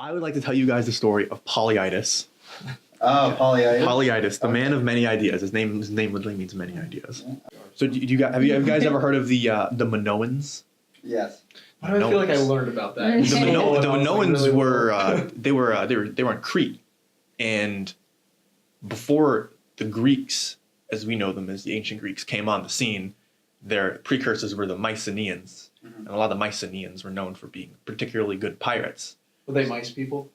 I would like to tell you guys the story of Polyidus. Oh, Polyidus. Polyidus, the man of many ideas. His name literally means many ideas. So do you guys, have you guys ever heard of the Minoans? Yes. Why do I feel like I learned about that? The Minoans were they were on Crete, and before the Greeks, as we know them as the ancient Greeks, came on the scene, their precursors were the Mycenaeans, and a lot of the Mycenaeans were known for being particularly good pirates. Were they mice people?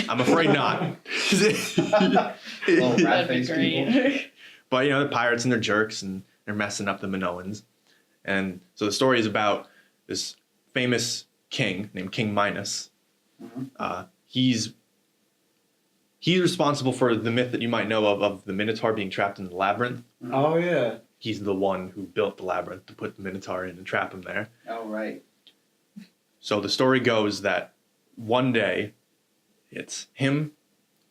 I'm afraid not. Little rat-faced people. But they're pirates and they're jerks and they're messing up the Minoans. And so the story is about this famous king named King Minos. He's responsible for the myth that you might know of the Minotaur being trapped in the labyrinth. Oh, yeah. He's the one who built the labyrinth to put the Minotaur in and trap him there. Oh, right. So the story goes that one day it's him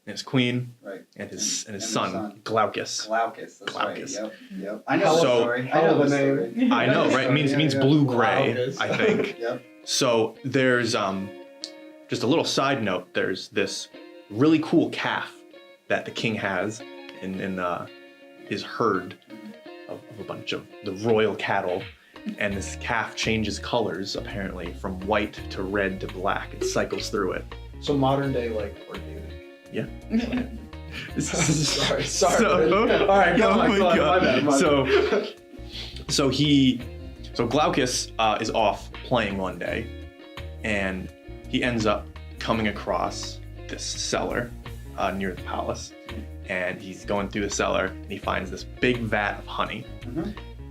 and his queen, Right. and his son, Glaucus. Glaucus, that's Glaucus. right. Yep. I know the story. I know the story. I know, right? It means blue-gray, Glaucus. I think. Yep. So there's just a little side note. There's this really cool calf that the king has in his herd of a bunch of the royal cattle, and this calf changes colors apparently from white to red to black. It cycles through it. So modern day, like, organic. Yeah. Sorry. So, All right, go on. my God. My bad. So Glaucus is off playing one day, and he ends up coming across this cellar near the palace, and he's going through the cellar, and he finds this big vat of honey,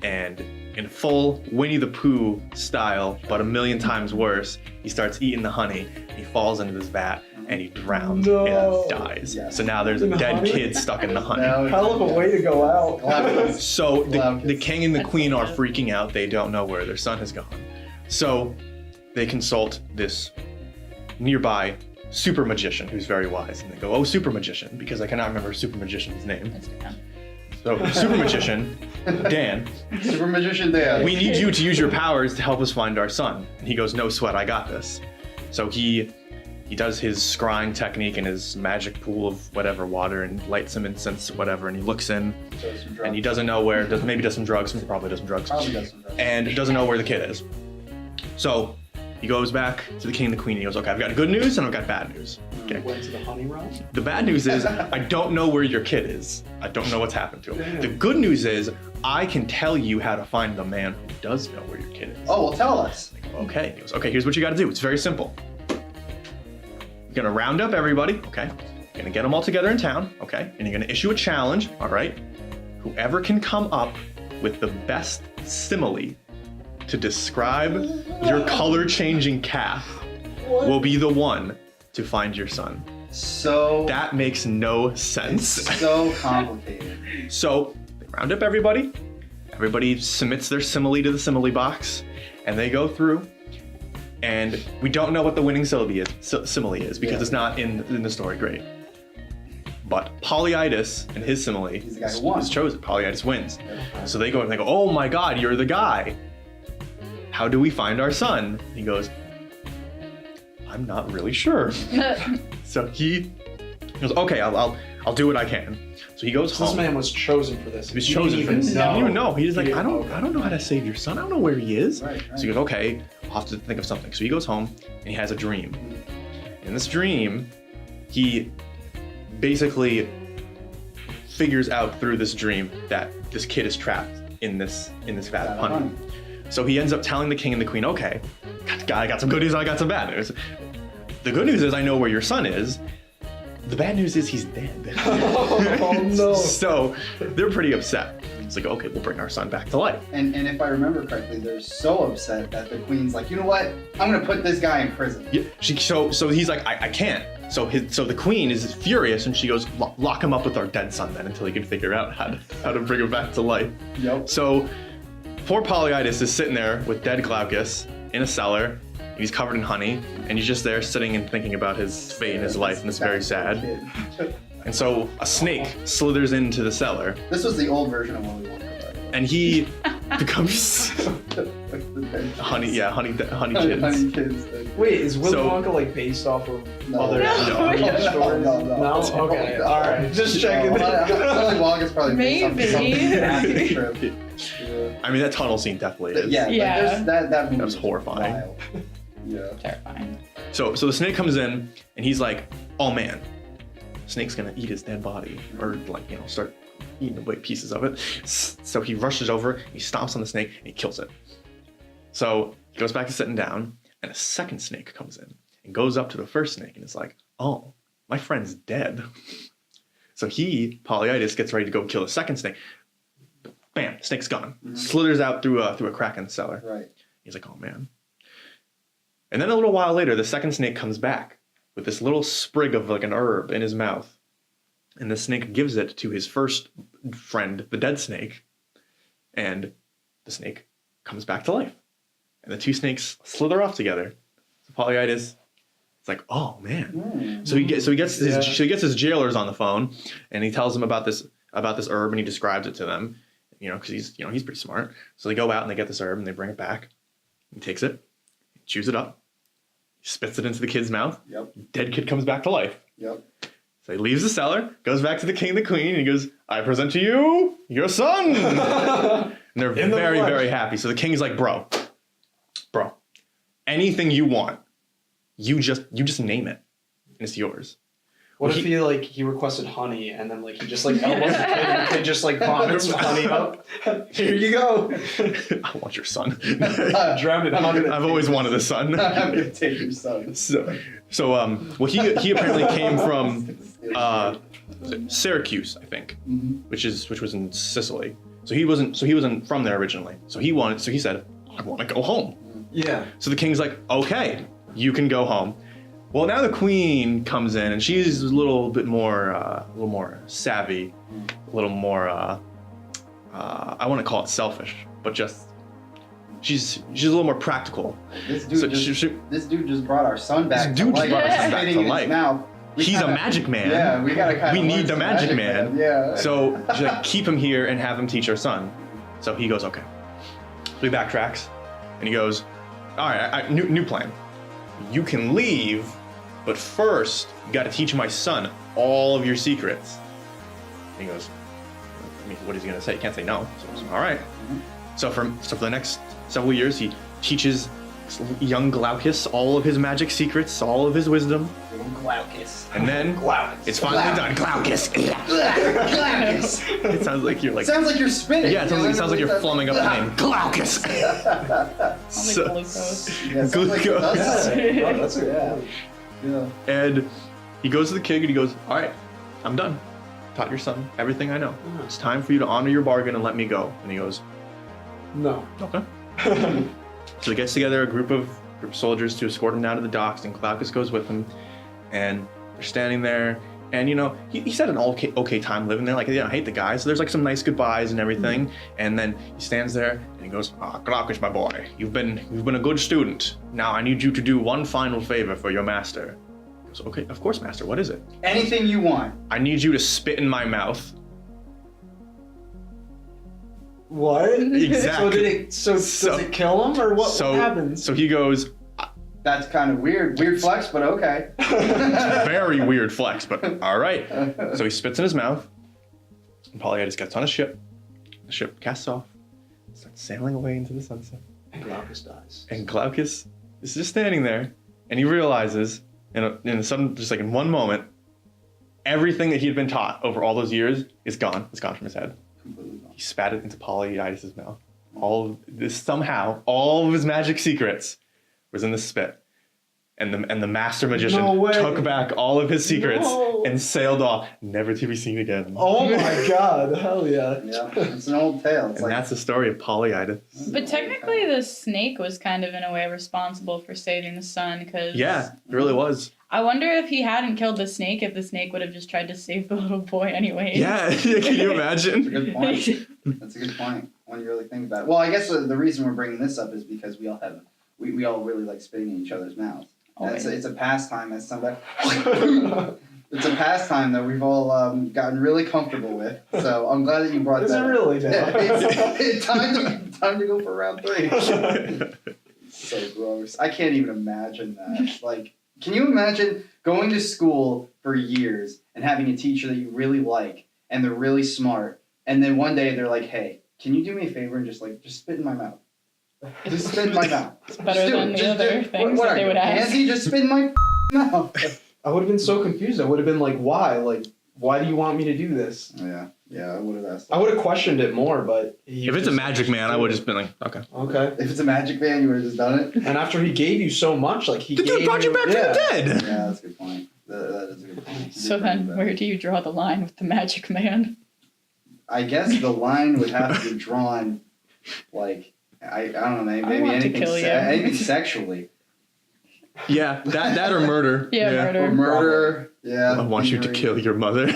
and in full Winnie the Pooh style, but a million times worse, he starts eating the honey, and he falls into this vat, and he drowns and dies. Yes. So now there's a dead kid stuck in the honey. Hell of a way to go out. So the king and the queen are freaking out. They don't know where their son has gone. So they consult this nearby super magician who's very wise. And they go, oh, super magician, because I cannot remember super magician's name. So super magician, Dan. Super magician Dan. We need you to use your powers to help us find our son. And he goes, no sweat, I got this. So he does his scrying technique in his magic pool of whatever water and lights some incense or whatever, and he looks in, and he doesn't know where, maybe does some drugs, probably does some drugs, and doesn't know where the kid is. So he goes back to the king and the queen, and he goes, okay, I've got good news and I've got bad news. Okay. Went to the honey realm? The bad news is, I don't know where your kid is. I don't know what's happened to him. Damn. The good news is, I can tell you how to find the man who does know where your kid is. Oh, well, tell us. Okay. He goes, okay, here's what you gotta do. It's very simple. You're gonna round up everybody, okay? You're gonna get them all together in town, okay? And you're gonna issue a challenge, all right? Whoever can come up with the best simile to describe your color-changing calf will be the one to find your son. So That makes no sense. so complicated. So they round up everybody. Everybody submits their simile to the simile box, and they go through. And we don't know what the winning simile is because it's not in the story. Great. But Polyidus and his simile is chosen. Polyidus wins. So they go and they go, oh my God, you're the guy. How do we find our son? And he goes, I'm not really sure. So he goes, okay, I'll do what I can. So he goes home. This man was chosen for this. He was chosen for this. He didn't even know. He's like, I don't know how to save your son. I don't know where he is. Right. So he goes, okay, I'll have to think of something. So he goes home and he has a dream. In this dream, he basically figures out through this dream that this kid is trapped in this vat of honey. So he ends up telling the king and the queen, okay, I got some good news and I got some bad news. The good news is I know where your son is. The bad news is he's dead. Oh no. So they're pretty upset. It's like, okay, we'll bring our son back to life. And if I remember correctly, they're so upset that the queen's like, you know what? I'm gonna put this guy in prison. Yeah. So he's like, I can't. So the queen is furious and she goes, lock him up with our dead son then until he can figure out how to bring him back to life. Yep. So poor Polyidus is sitting there with dead Glaucus in a cellar. He's covered in honey, and he's just there sitting and thinking about his fate in his life, and it's very sad. And so a snake slithers into the cellar. This was the old version of Willy Wonka, by the way. And he becomes... honey kids. Honey kids. Wait, is Willy So- Wonka like based off of No. other No. stories? No. Okay, all right, just checking. Willy Wonka's probably based off Maybe. something acid trip. Yeah. I mean, that tunnel scene definitely is. Yeah, Yeah. Like there's that movie was is horrifying. wild. Yeah. Terrifying. So the snake comes in and he's like, oh man, snake's gonna eat his dead body or like, you know, start eating away pieces of it. So he rushes over, he stomps on the snake and he kills it. So he goes back to sitting down and a second snake comes in and goes up to the first snake and is like, oh, my friend's dead. So Polyidus, gets ready to go kill the second snake. Bam, snake's gone. Slithers out through a crack in the cellar. Right. He's like, oh man. And then a little while later, the second snake comes back with this little sprig of like an herb in his mouth. And the snake gives it to his first friend, the dead snake. And the snake comes back to life. And the two snakes slither off together. So Polyidus, it's like, oh man. So he gets his jailers on the phone and he tells them about this herb and he describes it to them. You know, because he's pretty smart. So they go out and they get this herb and they bring it back. He takes it, chews it up, spits it into the kid's mouth. Yep. Dead kid comes back to life. Yep. So he leaves the cellar, goes back to the king and the queen, and he goes, I present to you your son. And they're In the very, flesh. very happy. So the king's like, bro, anything you want, you just name it, and it's yours. What Well, if he requested honey and then like he just like elbows the kid and the kid just like vomits the honey up? Here you go. I want your son. Drown it in honey. I've always wanted a son. I'm gonna take your son. Well, he apparently came from Syracuse, I think, which was in Sicily. So he wasn't from there originally. So he said, I want to go home. Yeah. So the king's like, okay, you can go home. Well, now the queen comes in and she's a little bit more savvy, a little more I want to call it selfish, but just she's a little more practical. This dude, So this dude just brought our son back. This dude to just life. brought our son Spitting back to in his life. mouth. He's a magic man. Yeah, we gotta kind We of. need the magic man. Yeah. So she's like, keep him here and have him teach our son. So he goes, okay. So he backtracks and he goes, all right, new plan. You can leave, but first you got to teach my son all of your secrets. And he goes, I mean, what is he gonna say? He can't say no. So he goes, all right. So for the next several years, he teaches young Glaucus all of his magic secrets, all of his wisdom. Glaucus. And then it's finally done. Glaucus. Glaucus. It sounds like you're like. Sounds like you're spitting. Yeah, it sounds like you're flumming up the name. Glaucus. Sounds like glucose. Yeah, sounds like it Glucose. does that. Oh, that's a Yeah. Yeah. And he goes to the king and he goes, all right, I'm done. Taught your son everything I know. It's time for you to honor your bargain and let me go. And he goes, No. okay. So he gets together a group of soldiers to escort him down to the docks, and Glaucus goes with him. And they're standing there, and he had an okay time living there. Like, I hate the guy, so there's like some nice goodbyes and everything. And then he stands there and he goes, Glaucus, my boy, you've been a good student. Now I need you to do one final favor for your master. He goes, okay, of course, master. What is it? Anything you want. I need you to spit in my mouth. What? Exactly. So does it kill him or what happens? So he goes, That's kind of weird. Weird flex, but okay. very weird flex, but all right. So he spits in his mouth, and Polyidus gets on a ship. The ship casts off, starts sailing away into the sunset. And Glaucus dies. And Glaucus is just standing there, and he realizes, in a sudden, just like in one moment, everything that he had been taught over all those years is gone. It's gone from his head. Completely gone. He spat it into Polyidus' mouth. Somehow, all of his magic secrets was in the spit. And the master magician took back all of his secrets and sailed off, never to be seen again. Oh my god, hell yeah. Yeah, it's an old tale. It's And that's the story of Polyidus. But technically, the snake was kind of, in a way, responsible for saving the sun, because... Yeah, it really was. I wonder if he hadn't killed the snake, if the snake would have just tried to save the little boy anyways. Yeah, can you That's a imagine? good point. That's a good point when you really think about it. Well, I guess the reason we're bringing this up is because we all really like spitting in each other's mouths. And it's a pastime as somebody. It's a pastime that we've all gotten really comfortable with. So I'm glad that you brought Is that it up. really? Yeah, it's time to go for round 3. So gross. I can't even imagine that. Like, can you imagine going to school for years and having a teacher that you really like and they're really smart, and then one day they're like, "Hey, can you do me a favor and just spit in my mouth? Just spit in my mouth." It's better than the other things what that are they you, would ask. Pansy? Just spit in my mouth. I would have been so confused. I would have been like, why? Like, why do you want me to do this? Yeah, I would have asked. I would have questioned it more, but... If it's a magic man, I would have just been like, okay. Okay. If it's a magic man, you would have just done it. And after he gave you so much, like, he The dude gave brought you back to the dead. Yeah, that's a good point. That is a good point. So then, where do you draw the line with the magic man? I guess the line would have to be drawn, like, I don't know, maybe want to anything, kill you. anything sexually. Yeah, that or murder. Yeah, murder. Or murder. Yeah. I want you to kill your mother.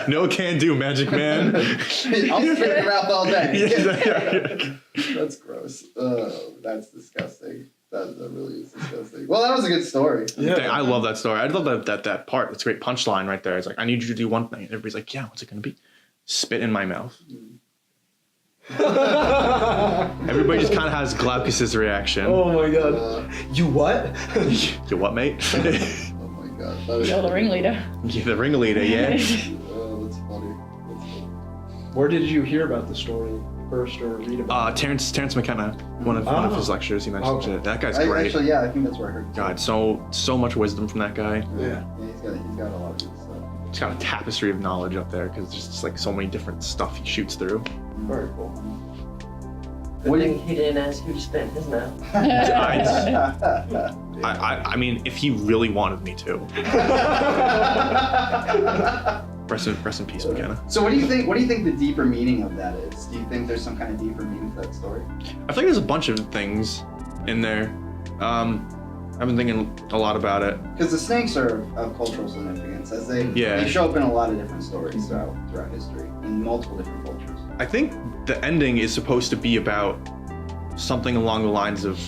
No can do, magic man. I'll spit your mouth all day. Yeah. That's gross. That's disgusting. That really is disgusting. Well, that was a good story. I love that story. I love that part. That's a great punchline right there. It's like, I need you to do one thing. Everybody's like, yeah, what's it going to be? Spit in my mouth. Everybody just kind of has Glaucus's reaction. Oh my god. You what? You what, mate? Oh my god. You're the ringleader. You're the ringleader, yeah. Oh, that's funny. Where did you hear about the story first or read about it? Terrence McKenna, one of his lectures, he mentioned it. That guy's great. Actually, yeah, I think that's where I heard it. God, so much wisdom from that guy. Yeah. He's got a lot of good stuff. He's got a tapestry of knowledge up there because there's just like so many different stuff he shoots through. Very cool. Good thing he didn't ask you to spit in his mouth. I mean, if he really wanted me to. Rest in peace, McKenna. So what do you think the deeper meaning of that is? Do you think there's some kind of deeper meaning to that story? I think there's a bunch of things in there. I've been thinking a lot about it. Because the snakes are of cultural significance, as they show up in a lot of different stories throughout history in multiple different cultures. I think the ending is supposed to be about something along the lines of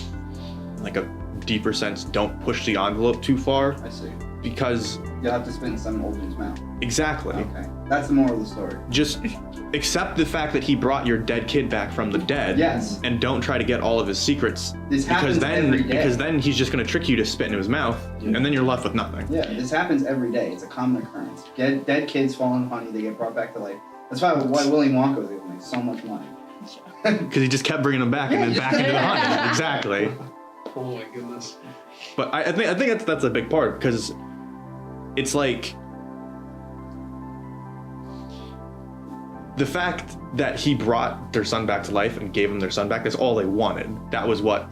like a deeper sense, don't push the envelope too far. I see. Because You'll have to spit in some old dude's mouth. exactly. Okay. That's the moral of the story. Just accept the fact that he brought your dead kid back from the dead. Yes. And don't try to get all of his secrets. This happens every day. Because then he's just gonna trick you to spit in his mouth, and then you're left with nothing. Yeah, this happens every day. It's a common occurrence. Dead kids fall in honey, they get brought back to life. That's why Willy Wonka was able to make so much money. Because he just kept bringing them back and then back into the honey. Exactly. Oh my goodness. But I think that's a big part, because it's like the fact that he brought their son back to life and gave them their son back, that's all they wanted. That was what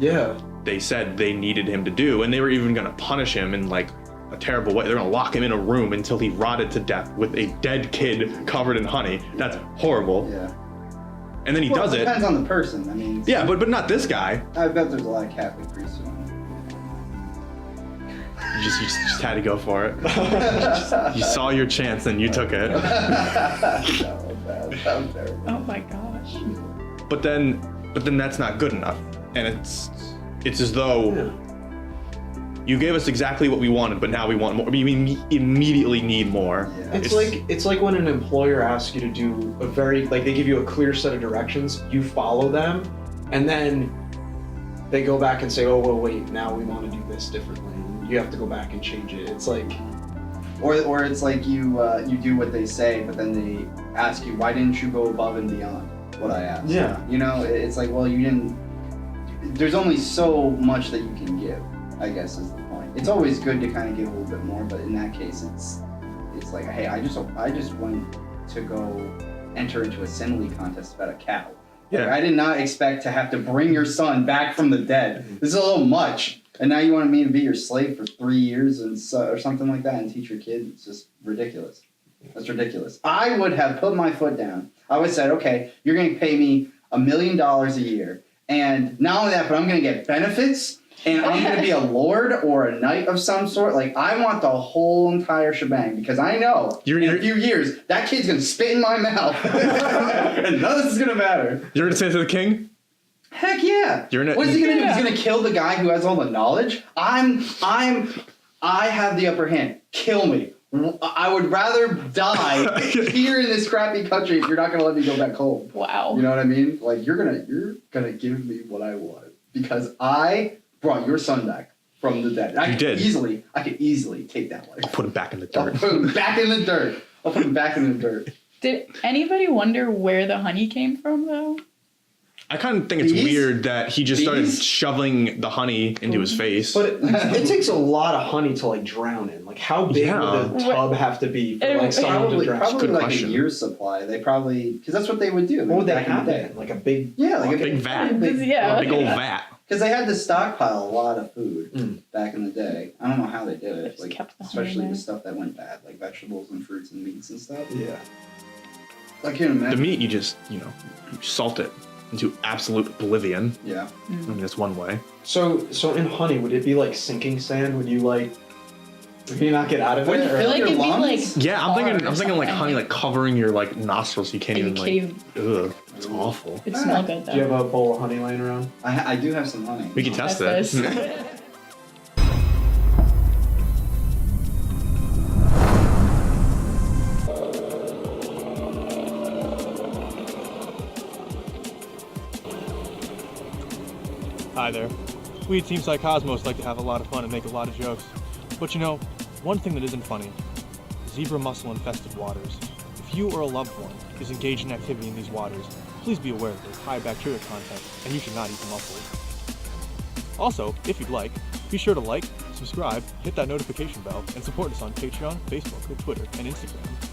they said they needed him to do, and they were even going to punish him in like a terrible way. They're going to lock him in a room until he rotted to death with a dead kid covered in honey. That's horrible. Yeah. And then he does It it. depends on the person. I mean, Yeah, but not this guy. I bet there's a lot of Catholic priests who You just had to go for it. You saw your chance and you took it. That was terrible. Oh my gosh. But then that's not good enough. And it's as though you gave us exactly what we wanted, but now we want more. We immediately need more. Yeah. It's like when an employer asks you to do they give you a clear set of directions, you follow them, and then they go back and say, oh, well, wait, now we want to do this differently. You have to go back and change it. It's like... Or it's like you do what they say, but then they ask you, why didn't you go above and beyond what I asked? Yeah. You know, it's like, well, you didn't... There's only so much that you can give, I guess is the point. It's always good to kind of give a little bit more, but in that case, it's like, hey, I just went to go enter into a simile contest about a cow. Yeah. Like, I did not expect to have to bring your son back from the dead. This is a little much. And now you want me to be your slave for 3 years or something like that and teach your kid? It's just ridiculous. That's ridiculous. I would have put my foot down. I would have said, okay, you're going to pay me $1 million a year. And not only that, but I'm going to get benefits. And I'm going to be a lord or a knight of some sort. Like, I want the whole entire shebang. Because I know in a few years, that kid's going to spit in my mouth. And none of this is going to matter. You're going to say it to the king? Heck yeah. What is he going to do? He's going to kill the guy who has all the knowledge? I'm I have the upper hand. Kill me. I would rather die here in this crappy country if you're not gonna let me go back home. Wow. You know what I mean? Like you're gonna give me what I want because I brought your son back from the dead. I could easily take that life. Put him back in the I'll dirt. put him back in the dirt. I'll put him back in the dirt. Did anybody wonder where the honey came from, though? I kind of think it's Bees? weird that he just started Bees? shoveling the honey into his face. But it takes a lot of honey to like drown in. Like how big Yeah. would the tub have to be for like someone to drown? Probably Good like question. a year's supply. They probably because that's what they would do. What would they back in the have day. in? Like a big Yeah, like a Big vat. Yeah. Big old vat. Because they had to stockpile a lot of food Mm. back in the day. I don't know how they did They it. just Like kept the honey especially there. the stuff that went bad, like vegetables and fruits and meats and stuff. Yeah. I can't The imagine. meat, you just, you salt it into absolute oblivion. Yeah. I mean, that's one way. So in honey, would it be like sinking sand? Would you not get out of Would it? you Or- feel Like your it'd be lungs? like Yeah, I'm hard thinking or like something. honey like covering your like nostrils. You can't You even can't like. even- Ugh, it's awful. It'd smell good, Do you though. have a bowl of honey laying around? I do have some honey. We can test That's that. nice. Hi there. We at Team Psycosmos like to have a lot of fun and make a lot of jokes. But one thing that isn't funny, zebra mussel infested waters. If you or a loved one is engaged in activity in these waters, please be aware that there's high bacteria content and you should not eat the mussels. Also, if you'd like, be sure to like, subscribe, hit that notification bell, and support us on Patreon, Facebook, or Twitter, and Instagram.